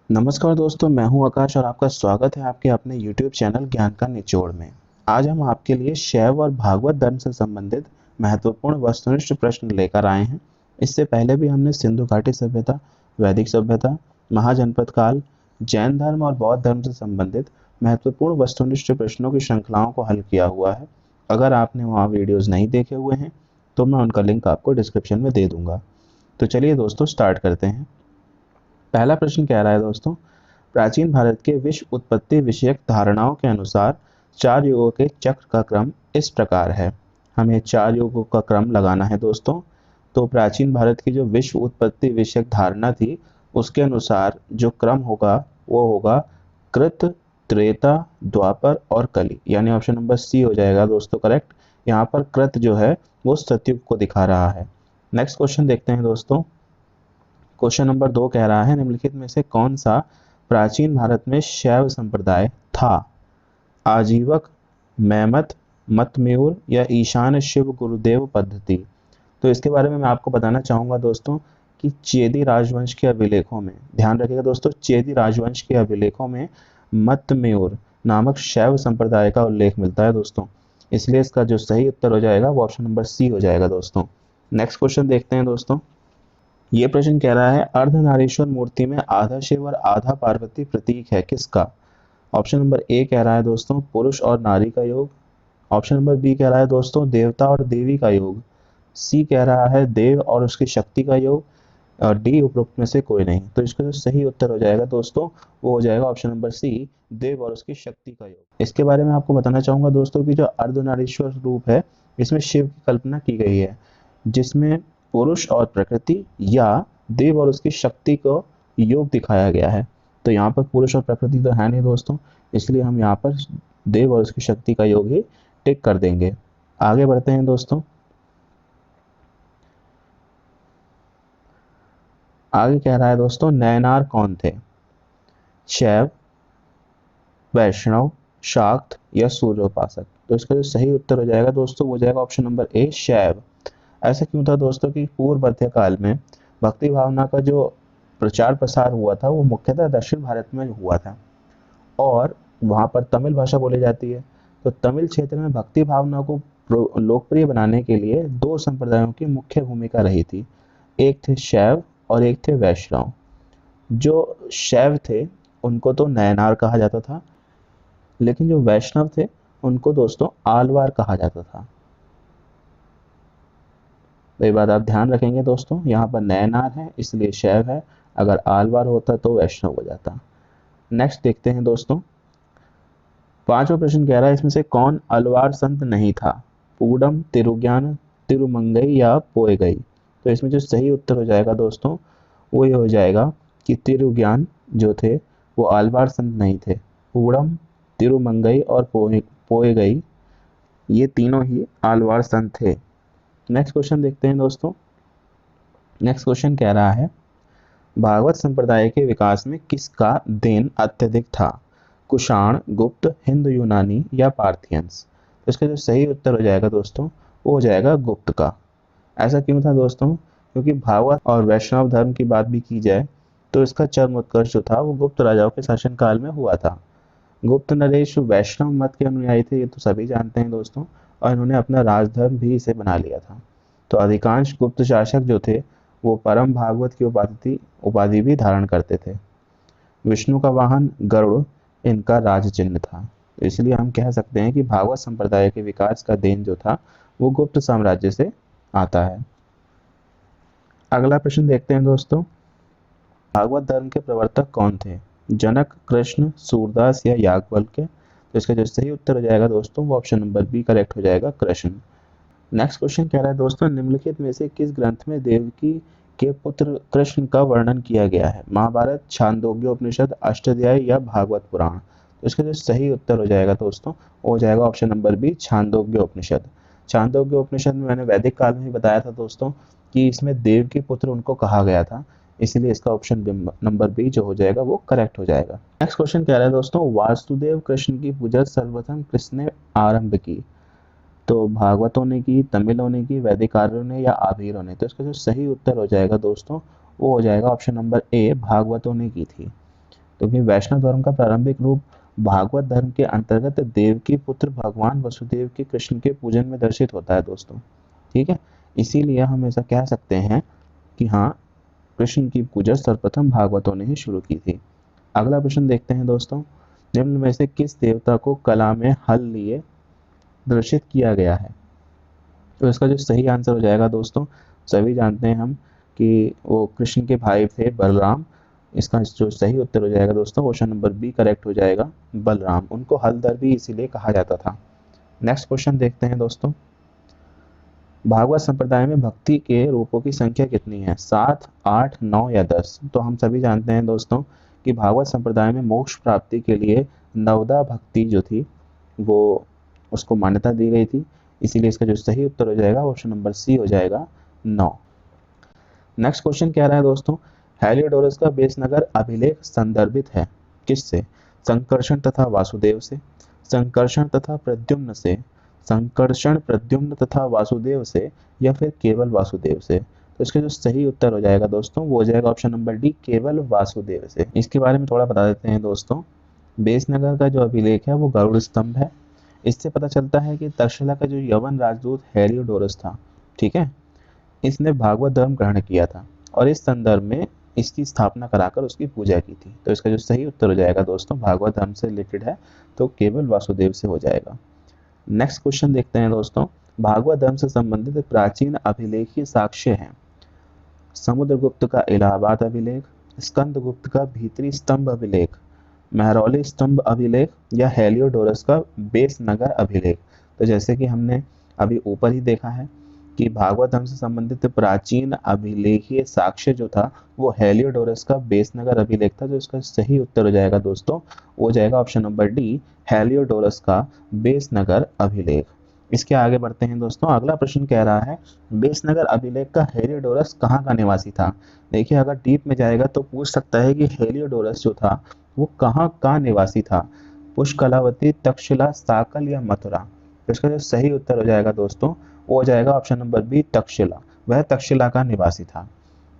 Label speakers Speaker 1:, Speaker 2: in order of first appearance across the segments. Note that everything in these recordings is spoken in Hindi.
Speaker 1: नमस्कार दोस्तों, मैं हूं आकाश और आपका स्वागत है आपके अपने YouTube चैनल ज्ञान का निचोड़ में। आज हम आपके लिए शैव और भागवत धर्म से संबंधित महत्वपूर्ण वस्तुनिष्ठ प्रश्न लेकर आए हैं। इससे पहले भी हमने सिंधु घाटी सभ्यता, वैदिक सभ्यता, महाजनपद काल, जैन धर्म और बौद्ध धर्म से संबंधित महत्वपूर्ण वस्तुनिष्ठ प्रश्नों की श्रृंखलाओं को हल किया हुआ है। अगर आपने वहाँ वीडियोज़ नहीं देखे हुए हैं तो मैं उनका लिंक आपको डिस्क्रिप्शन में दे दूँगा। तो चलिए दोस्तों स्टार्ट करते हैं। पहला प्रश्न कह रहा है दोस्तों, प्राचीन भारत के विश्व उत्पत्ति विषयक धारणाओं के अनुसार 4 युगों के चक्र का क्रम इस प्रकार है। हमें 4 युगों का क्रम लगाना है दोस्तों। तो प्राचीन भारत की जो विश्व उत्पत्ति विषयक धारणा थी उसके अनुसार जो क्रम होगा वो होगा कृत, त्रेता, द्वापर और कली, यानी ऑप्शन नंबर सी हो जाएगा दोस्तों करेक्ट। यहाँ पर कृत जो है वो सतयुग को दिखा रहा है। नेक्स्ट क्वेश्चन देखते हैं दोस्तों। क्वेश्चन नंबर 2 कह रहा है, निम्नलिखित में से कौन सा प्राचीन भारत में शैव संप्रदाय था? आजीवक, मैमत, मतमेउर या ईशान शिव गुरुदेव पद्धति? तो इसके बारे में मैं आपको बताना चाहूँगा दोस्तों कि चेदी राजवंश के अभिलेखों में, ध्यान रखिएगा दोस्तों, चेदी राजवंश के अभिलेखों में मतमेउर नामक शैव संप्रदाय का उल्लेख मिलता है दोस्तों। इसलिए इसका जो सही उत्तर हो जाएगा वो ऑप्शन नंबर सी हो जाएगा दोस्तों। नेक्स्ट क्वेश्चन देखते हैं दोस्तों। ये प्रश्न कह रहा है, अर्धनारीश्वर मूर्ति में आधा शिव और आधा पार्वती प्रतीक है किसका? ऑप्शन नंबर ए कह रहा है दोस्तों पुरुष और नारी का योग। ऑप्शन नंबर बी कह रहा है दोस्तों देवता और देवी का योग। सी कह रहा है देव और उसकी शक्ति का योग। और डी उपरोक्त में से कोई नहीं। तो इसका जो सही उत्तर हो जाएगा दोस्तों वो हो जाएगा ऑप्शन नंबर सी, देव और उसकी शक्ति का योग। इसके बारे में आपको बताना चाहूंगा दोस्तों कि जो अर्धनारीश्वर रूप है इसमें शिव की कल्पना की गई है, जिसमें पुरुष और प्रकृति या देव और उसकी शक्ति को योग दिखाया गया है। तो यहाँ पर पुरुष और प्रकृति तो है नहीं दोस्तों, इसलिए हम यहाँ पर देव और उसकी शक्ति का योग ही टिक कर देंगे। आगे बढ़ते हैं दोस्तों। आगे कह रहा है दोस्तों, नयनार कौन थे? शैव, वैष्णव, शाक्त या सूर्योपासक? तो इसका जो सही उत्तर हो जाएगा दोस्तों वो हो जाएगा ऑप्शन नंबर ए, शैव। ऐसा क्यों था दोस्तों कि पूर्व मध्यकाल में भक्ति भावना का जो प्रचार प्रसार हुआ था वो मुख्यतः दक्षिण भारत में हुआ था और वहाँ पर तमिल भाषा बोली जाती है। तो तमिल क्षेत्र में भक्ति भावना को लोकप्रिय बनाने के लिए दो संप्रदायों की मुख्य भूमिका रही थी। एक थे शैव और एक थे वैष्णव। जो शैव थे उनको तो नयनार कहा जाता था, लेकिन जो वैष्णव थे उनको दोस्तों आलवार कहा जाता था। तो ये बात आप ध्यान रखेंगे दोस्तों, यहाँ पर नयनार है इसलिए शैव है, अगर आलवार होता तो वैष्णव हो जाता। नेक्स्ट देखते हैं दोस्तों। पांचवा प्रश्न कह रहा है, इसमें से कौन अलवार संत नहीं था? पूडम, तिरुज्ञान, तिरुमंगई या पोएगई? तो इसमें जो सही उत्तर हो जाएगा दोस्तों वो ये हो जाएगा कि तिरुज्ञान जो थे वो आलवार संत नहीं थे। पूडम, तिरुमंगई और पोएगई ये तीनों ही आलवार संत थे। नेक्स्ट क्वेश्चन देखते हैं दोस्तों। नेक्स्ट क्वेश्चन कह रहा है, भागवत संप्रदाय के विकास में किसका देन अत्यधिक था? कुषाण, गुप्त, हिंदू यूनानी या पार्थियंस? तो इसका जो सही उत्तर हो जाएगा दोस्तों वो हो जाएगा गुप्त का। ऐसा क्यों था दोस्तों? क्योंकि भागवत और वैष्णव धर्म की बात भी की जाए तो इसका चरम उत्कर्ष जो था वो गुप्त राजाओं के शासनकाल में हुआ था। गुप्त नरेश वैष्णव मत के अनुयायी थे, ये तो सभी जानते हैं दोस्तों, और इन्होंने अपना राजधर्म भी इसे बना लिया था। तो अधिकांश गुप्त शासक जो थे वो परम भागवत की उपाधि भी धारण करते थे। विष्णु का वाहन गरुड़ इनका राज चिन्ह था। तो इसलिए हम कह सकते हैं कि भागवत संप्रदाय के विकास का देन जो था वो गुप्त साम्राज्य से आता है। अगला प्रश्न देखते हैं दोस्तों। भागवत धर्म के प्रवर्तक कौन थे? जनक, कृष्ण, सूरदास या याज्ञवल्क्य? तो इसका जो सही उत्तर हो जाएगा दोस्तों वो ऑप्शन नंबर बी करेक्ट हो जाएगा, कृष्ण। नेक्स्ट क्वेश्चन कह रहा है दोस्तों, निम्नलिखित में से किस ग्रंथ में देवकी के पुत्र कृष्ण का वर्णन किया गया है? महाभारत, छांदोग्य उपनिषद, अष्टाध्यायी या भागवत पुराण? तो इसका जो सही उत्तर हो जाएगा दोस्तों वो हो जाएगा ऑप्शन नंबर बी, छांदोग्य उपनिषद। छांदोग्य उपनिषद में मैंने वैदिक काल में ही बताया था दोस्तों कि इसमें देव के पुत्र उनको कहा गया था, इसलिए इसका ऑप्शन नंबर बी जो हो जाएगा वो करेक्ट हो जाएगा। नेक्स्ट क्वेश्चन कह रहा है दोस्तों, वासुदेव कृष्ण की पूजा सर्वप्रथम किसने आरंभ की? तो भागवतों ने की, तमिलों ने की, वैदिकार्यों ने या आभीरों ने? तो इसका जो सही उत्तर हो जाएगा दोस्तों वो हो जाएगा ऑप्शन नंबर ए, भागवतों ने की थी। क्योंकि वैष्णव धर्म का प्रारंभिक रूप भागवत धर्म के अंतर्गत देवकी पुत्र भगवान वसुदेव के कृष्ण के पूजन में दर्शित होता है दोस्तों। ठीक है, इसीलिए हम ऐसा कह सकते हैं कि हाँ, कृष्ण की पूजा सर्वप्रथम भागवतों ने ही शुरू की थी। अगला प्रश्न देखते हैं दोस्तों, निम्न में से किस देवता को कला में हल लिए दर्शित किया गया है? तो इसका जो सही आंसर हो जाएगा दोस्तों, सभी जानते हैं हम कि वो कृष्ण के भाई थे बलराम। इसका जो सही उत्तर हो जाएगा दोस्तों, ऑप्शन नंबर बी करेक्ट हो जाएगा, बलराम। उनको हलधर भी इसीलिए कहा जाता था। नेक्स्ट क्वेश्चन देखते हैं दोस्तों, भागवत संप्रदाय में भक्ति के रूपों की संख्या कितनी है? 7, 8, 9 या 10? तो हम सभी जानते हैं दोस्तों कि भागवत संप्रदाय में मोक्ष प्राप्ति के लिए नवदा भक्ति जो थी वो उसको मान्यता दी गई थी, इसीलिए इसका जो सही उत्तर हो जाएगा ऑप्शन नंबर सी हो जाएगा 9। नेक्स्ट क्वेश्चन कह रहा है दोस्तों, हेलियोडोरस का बेस नगर अभिलेख संदर्भित है किससे? संकर्षण तथा वासुदेव से, संकर्षण तथा प्रद्युम्न से, संकर्षण प्रद्युम्न तथा वासुदेव से, या फिर केवल वासुदेव से? तो इसका जो सही उत्तर हो जाएगा दोस्तों वो हो जाएगा ऑप्शन नंबर डी, केवल वासुदेव से। इसके बारे में थोड़ा बता देते हैं दोस्तों। बेसनगर का जो अभिलेख है वो गरुड़ स्तंभ है। इससे पता चलता है कि तक्षशिला का जो यवन राजदूत हेलियोडोरस था, ठीक है, इसने भागवत धर्म ग्रहण किया था और इस संदर्भ में इसकी स्थापना कराकर उसकी पूजा की थी। तो इसका जो सही उत्तर हो जाएगा दोस्तों, भागवत धर्म से रिलेटेड है तो केवल वासुदेव से हो जाएगा। नेक्स्ट क्वेश्चन देखते हैं दोस्तों, भागवत धर्म से संबंधित प्राचीन अभिलेखीय साक्ष्य हैं समुद्रगुप्त का इलाहाबाद अभिलेख, स्कंदगुप्त का भीतरी स्तंभ अभिलेख, महरौली स्तंभ अभिलेख, या हेलियोडोरस का बेस नगर अभिलेख। तो जैसे कि हमने अभी ऊपर ही देखा है कि भागवत धर्म से संबंधित प्राचीन अभिलेखीय साक्ष्य जो था वो हेलियोडोरस का बेस नगर अभिलेख था। जो इसका सही उत्तर हो जाएगा दोस्तों वो हो जाएगा ऑप्शन नंबर डी, हेलियोडोरस का बेस नगर अभिलेख। इसके आगे बढ़ते हैं दोस्तों, अगला प्रश्न कह रहा है बेसनगर अभिलेख का हेलियोडोरस कहाँ का निवासी था? देखिए, अगर डीप में जाएगा तो पूछ सकता है कि हेलियोडोरस जो था वो कहाँ का निवासी था, पुष्कलावती, तक्षशिला, साकल या मथुरा? तो इसका जो सही उत्तर हो जाएगा दोस्तों वो हो जाएगा ऑप्शन नंबर बी, तक्षशिला। वह तक्षशिला का निवासी था।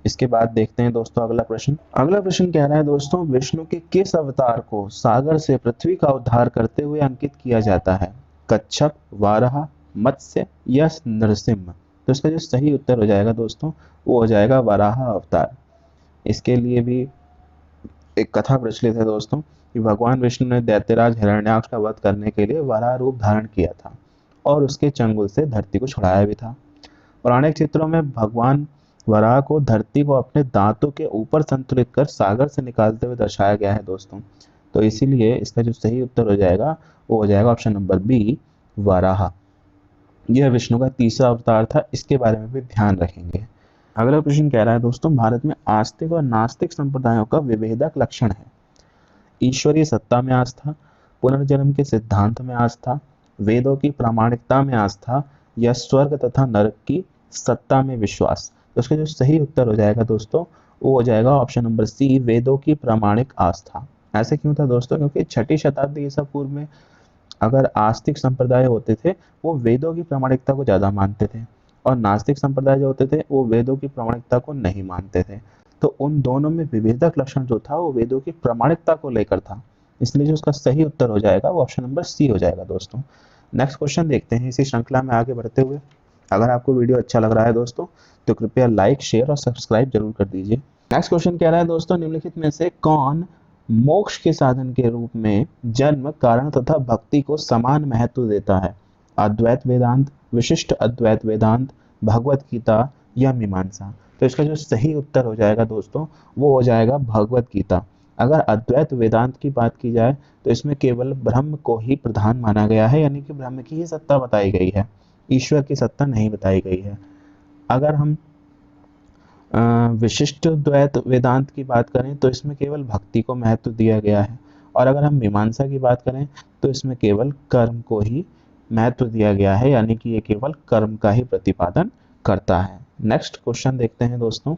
Speaker 1: इसके बाद देखते हैं दोस्तों अगला प्रश्न। अगला प्रश्न कह रहा है दोस्तों, विष्णु के किस अवतार को सागर से पृथ्वी का उद्धार करते हुए अंकित किया जाता है? कच्छप, वाराह, मत्स्य या नरसिंह? तो इसका जो सही उत्तर हो जाएगा दोस्तों वो हो जाएगा वराह अवतार। इसके लिए भी एक कथा प्रचलित है दोस्तों कि भगवान विष्णु ने दैत्यराज हिरण्याक्ष का वध करने के लिए वराह रूप धारण किया था और उसके चंगुल से धरती को छुड़ाया भी था। पौराणिक चित्रों में भगवान वराह को धरती को अपने दांतों के ऊपर संतुलित कर सागर से निकालते हुए दर्शाया गया है दोस्तों। तो इसीलिए इसका जो सही उत्तर हो जाएगा वो हो जाएगा ऑप्शन नंबर बी, वराह। यह विष्णु का तीसरा अवतार था, इसके बारे में भी ध्यान रखेंगे। अगला प्रश्न कह रहा है दोस्तों, भारत में आस्तिक और नास्तिक संप्रदायों का विभेदक लक्षण है। ईश्वरीय सत्ता में आस्था, पुनर्जन्म के सिद्धांत में आस्था, वेदों की प्रामाणिकता में आस्था, या स्वर्ग तथा नरक की सत्ता में विश्वास? तो इसका जो सही उत्तर हो जाएगा दोस्तों वो हो जाएगा ऑप्शन नंबर सी, वेदों की प्रामाणिक आस्था। ऐसे क्यों था दोस्तों? क्योंकि 6ठी शताब्दी ईसा पूर्व में अगर आस्तिक संप्रदाय होते थे वो वेदों की प्रामाणिकता को ज्यादा मानते थे और नास्तिक संप्रदाय जो होते थे वो वेदों की प्रामाणिकता को नहीं मानते थे। तो उन दोनों में विभेदक लक्षण जो था वो वेदों की प्रामाणिकता को लेकर था, इसलिए जो उसका सही उत्तर हो जाएगा वो ऑप्शन नंबर सी हो जाएगा दोस्तों। नेक्स्ट क्वेश्चन देखते हैं इसी श्रृंखला में आगे बढ़ते हुए। अगर आपको वीडियो अच्छा लग रहा है दोस्तों तो कृपया लाइक, शेयर और सब्सक्राइब जरूर कर दीजिए। नेक्स्ट क्वेश्चन कह रहा है दोस्तों, निम्नलिखित में से कौन मोक्ष के साधन के रूप में जन्म, कारण तथा भक्ति को समान महत्व देता है? अद्वैत वेदांत, विशिष्ट अद्वैत वेदांत, भगवत गीता या मीमांसा? तो इसका जो सही उत्तर हो जाएगा दोस्तों वो हो जाएगा भगवत गीता। अगर अद्वैत वेदांत की बात की जाए तो इसमें केवल ब्रह्म को ही प्रधान माना गया है, यानी कि ब्रह्म की ही सत्ता बताई गई है, ईश्वर की सत्ता नहीं बताई गई है। अगर हम विशिष्ट द्वैत वेदांत की बात करें तो इसमें केवल भक्ति को महत्व दिया गया है, और अगर हम मीमांसा की बात करें तो इसमें केवल कर्म को ही महत्व दिया गया है, यानी कि ये केवल कर्म का ही प्रतिपादन करता है। नेक्स्ट क्वेश्चन देखते हैं दोस्तों,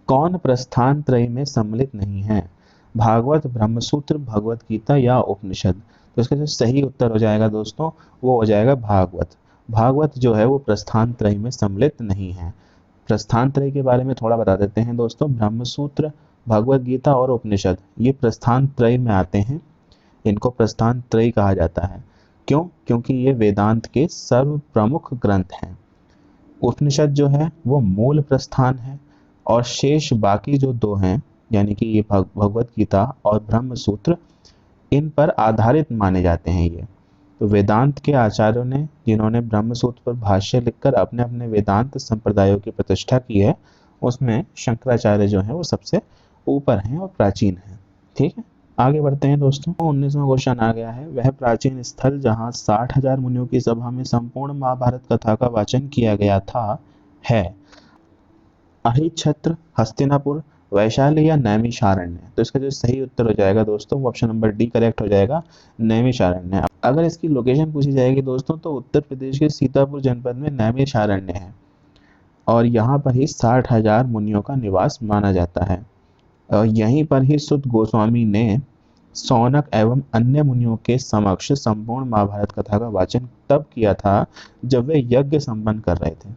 Speaker 1: कौन प्रस्थान त्रयी में सम्मिलित नहीं है? भागवत, ब्रह्मसूत्र, भगवत गीता या उपनिषद? तो इसका जो सही उत्तर हो जाएगा दोस्तों वो हो जाएगा भागवत। भागवत जो है वो प्रस्थान त्रयी में सम्मिलित नहीं है। प्रस्थान त्रय के बारे में थोड़ा बता देते हैं दोस्तों। ब्रह्मसूत्र, भगवत गीता और उपनिषद ये प्रस्थान त्रय में आते हैं। इनको प्रस्थान त्रय कहा जाता है। क्यों? क्योंकि ये वेदांत के सर्व प्रमुख ग्रंथ हैं। उपनिषद जो है वो मूल प्रस्थान है और शेष बाकी जो दो हैं यानी कि ये भगवत गीता और ब्रह्म सूत्र इन पर आधारित माने जाते हैं। ये तो वेदांत के आचार्यों ने जिन्होंने ब्रह्म सूत्र पर भाष्य लिखकर अपने अपने वेदांत संप्रदायों की प्रतिष्ठा की है उसमें शंकराचार्य जो है वो सबसे ऊपर हैं और प्राचीन हैं। ठीक है, आगे बढ़ते हैं दोस्तों। 19वां क्वेश्चन आ गया है, वह प्राचीन स्थल जहाँ 60,000 मुनियों की सभा में संपूर्ण महाभारत कथा का वाचन किया गया था है अहिच्छत्र, हस्तिनापुर, वैशाली या नैमिषारण्य। तो इसका जो सही उत्तर हो जाएगा दोस्तों वो ऑप्शन नंबर डी करेक्ट हो जाएगा, नैमिषारण्य। अगर इसकी लोकेशन पूछी जाएगी दोस्तों तो उत्तर प्रदेश के सीतापुर जनपद में नैमिषारण्य है और यहाँ पर ही 60,000 मुनियों का निवास माना जाता है। और यहीं पर ही सुत गोस्वामी ने सौनक एवं अन्य मुनियों के समक्ष संपूर्ण महाभारत कथा का वाचन तब किया था जब वे यज्ञ संपन्न कर रहे थे।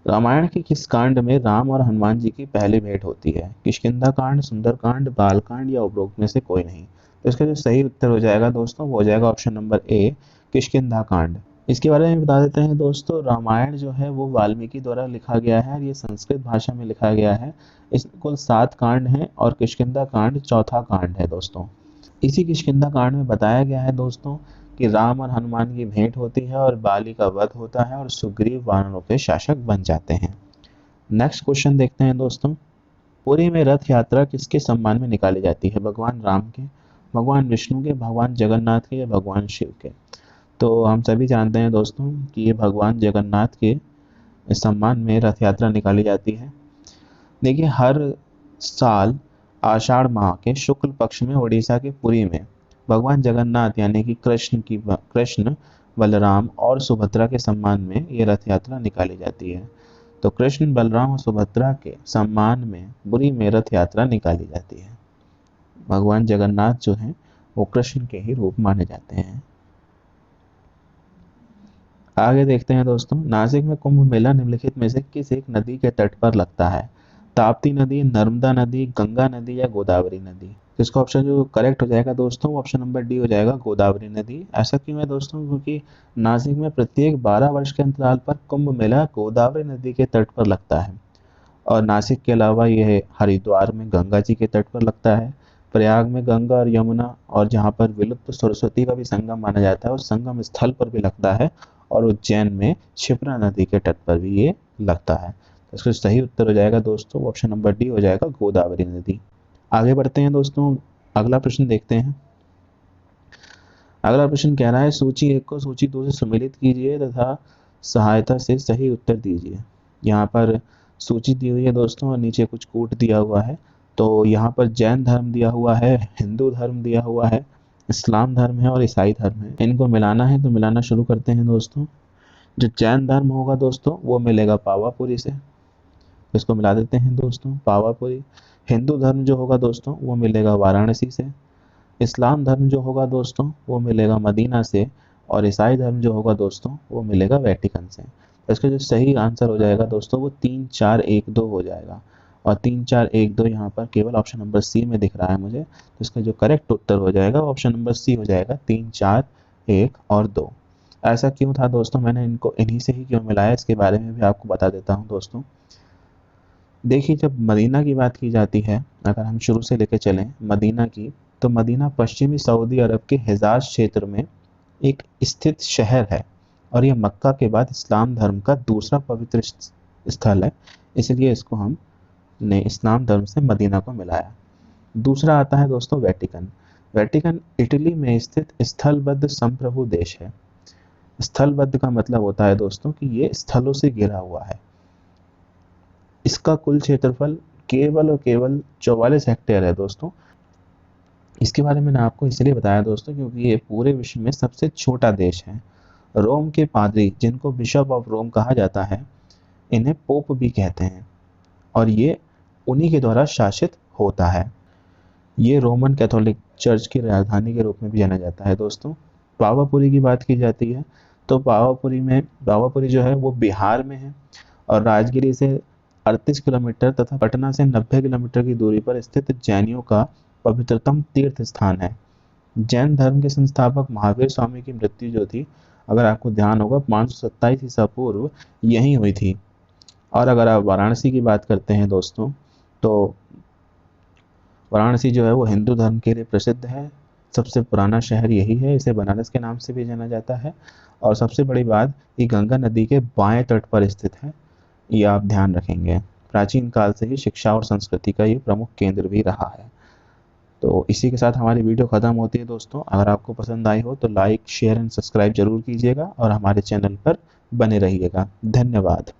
Speaker 1: रामायण के किस कांड में राम और हनुमान जी की पहली भेंट होती है? किष्किंधा कांड, सुंदर कांड, बाल कांड या उपरोक्त में से कोई नहीं। तो इसका जो सही उत्तर हो जाएगा दोस्तों वो हो जाएगा ऑप्शन नंबर ए, किष्किंधा कांड। इसके बारे में बता देते हैं दोस्तों, रामायण जो है वो वाल्मीकि द्वारा लिखा गया है और ये संस्कृत भाषा में लिखा गया है। इसमें कुल 7 कांड हैं और किष्किंधा कांड चौथा कांड है दोस्तों। इसी किष्किंधा कांड में बताया गया है दोस्तों कि राम और हनुमान की भेंट होती है और बाली का वध होता है और सुग्रीव वानरों के शासक बन जाते हैं। नेक्स्ट क्वेश्चन देखते हैं दोस्तों, पुरी में रथ यात्रा किसके सम्मान में निकाली जाती है? भगवान राम के, भगवान विष्णु के, भगवान जगन्नाथ के या भगवान शिव के? तो हम सभी जानते हैं दोस्तों कि ये भगवान जगन्नाथ के सम्मान में रथ यात्रा निकाली जाती है। देखिए, हर साल आषाढ़ माह के शुक्ल पक्ष में उड़ीसा के पुरी में भगवान जगन्नाथ यानी कि कृष्ण, बलराम और सुभद्रा के सम्मान में ये रथ यात्रा निकाली जाती है। तो कृष्ण, बलराम और सुभद्रा के सम्मान में पुरी में रथ यात्रा निकाली जाती है। भगवान जगन्नाथ जो हैं वो कृष्ण के ही रूप माने जाते हैं। आगे देखते हैं दोस्तों, नासिक में कुंभ मेला निम्नलिखित में से किस एक नदी के तट पर लगता है? ताप्ती नदी, नर्मदा नदी, गंगा नदी या गोदावरी नदी? तो इसका ऑप्शन जो करेक्ट हो जाएगा दोस्तों वो ऑप्शन नंबर डी हो जाएगा, गोदावरी नदी। ऐसा क्यों है दोस्तों? क्योंकि नासिक में प्रत्येक 12 वर्ष के अंतराल पर कुंभ मेला गोदावरी नदी के तट पर लगता है और नासिक के अलावा यह हरिद्वार में गंगा जी के तट पर लगता है, प्रयाग में गंगा और यमुना, और जहाँ पर विलुप्त सरस्वती का भी संगम माना जाता है उस संगम स्थल पर भी लगता है, और उज्जैन में क्षिप्रा नदी के तट पर भी ये लगता है। तो इसका सही उत्तर हो जाएगा दोस्तों ऑप्शन नंबर डी हो जाएगा, गोदावरी नदी। आगे बढ़ते हैं दोस्तों, अगला प्रश्न देखते हैं। अगला प्रश्न कह रहा है, सूची 1 को सूची 2 से सम्मिलित कीजिए तथा सहायता से सही उत्तर दीजिए। यहाँ पर सूची दी हुई है दोस्तों और नीचे कुछ कूट दिया हुआ है। तो यहाँ पर जैन धर्म दिया हुआ है, हिंदू धर्म दिया हुआ है, इस्लाम धर्म है और ईसाई धर्म है। इनको मिलाना है तो मिलाना शुरू करते हैं दोस्तों। जो जैन धर्म होगा दोस्तों वो मिलेगा पावापुरी से, इसको मिला देते हैं दोस्तों, पावापुरी। हिंदू धर्म जो होगा दोस्तों वो मिलेगा वाराणसी से, इस्लाम धर्म जो होगा दोस्तों वो मिलेगा मदीना से, और ईसाई धर्म जो होगा दोस्तों वो मिलेगा वेटिकन से। तो इसका जो सही आंसर हो जाएगा दोस्तों वो 3, 4, 1, 2 हो जाएगा, और 3, 4, 1, 2 यहाँ पर केवल ऑप्शन नंबर सी में दिख रहा है मुझे। तो इसका जो करेक्ट उत्तर हो जाएगा ऑप्शन नंबर सी हो जाएगा, 3, 4, 1 और 2। ऐसा क्यों था दोस्तों, मैंने इनको इन्हीं से ही क्यों मिलाया इसके बारे में भी आपको बता देता हूँ दोस्तों। देखिए, जब मदीना की बात की जाती है, अगर हम शुरू से लेकर चलें मदीना की, तो मदीना पश्चिमी सऊदी अरब के हिजाज क्षेत्र में एक स्थित शहर है और यह मक्का के बाद इस्लाम धर्म का दूसरा पवित्र स्थल है, इसलिए इसको हमने इस्लाम धर्म से मदीना को मिलाया। दूसरा आता है दोस्तों वेटिकन। वेटिकन इटली में स्थित स्थलबद्ध संप्रभु देश है। स्थलबद्ध का मतलब होता है दोस्तों कि ये स्थलों से घिरा हुआ है। इसका कुल क्षेत्रफल केवल और केवल 44 हेक्टेयर है दोस्तों। इसके बारे में मैंने आपको इसलिए बताया दोस्तों क्योंकि ये पूरे विश्व में सबसे छोटा देश है। रोम के पादरी, जिनको बिशप ऑफ रोम कहा जाता है, इन्हें पोप भी कहते हैं और ये उन्हीं के द्वारा शासित होता है। ये रोमन कैथोलिक चर्च की राजधानी के रूप में भी जाना जाता है दोस्तों। पावापुरी की बात की जाती है तो पावापुरी जो है वो बिहार में है और राजगिरी से 38 किलोमीटर तथा पटना से 90 किलोमीटर की दूरी पर स्थित जैनियों का पवित्रतम तीर्थ स्थान है। जैन धर्म के संस्थापक महावीर स्वामी की मृत्यु जो थी, अगर आपको ध्यान होगा, 527 ईसा पूर्व यहीं हुई थी। और अगर आप वाराणसी की बात करते हैं दोस्तों, तो वाराणसी जो है वो हिंदू धर्म के लिए प्रसिद्ध है। सबसे पुराना शहर यही है, इसे बनारस के नाम से भी जाना जाता है। और सबसे बड़ी बात, ये गंगा नदी के बाएं तट पर स्थित है, ये आप ध्यान रखेंगे। प्राचीन काल से ही शिक्षा और संस्कृति का ये प्रमुख केंद्र भी रहा है। तो इसी के साथ हमारी वीडियो ख़त्म होती है दोस्तों। अगर आपको पसंद आई हो तो लाइक, शेयर एंड सब्सक्राइब जरूर कीजिएगा और हमारे चैनल पर बने रहिएगा। धन्यवाद।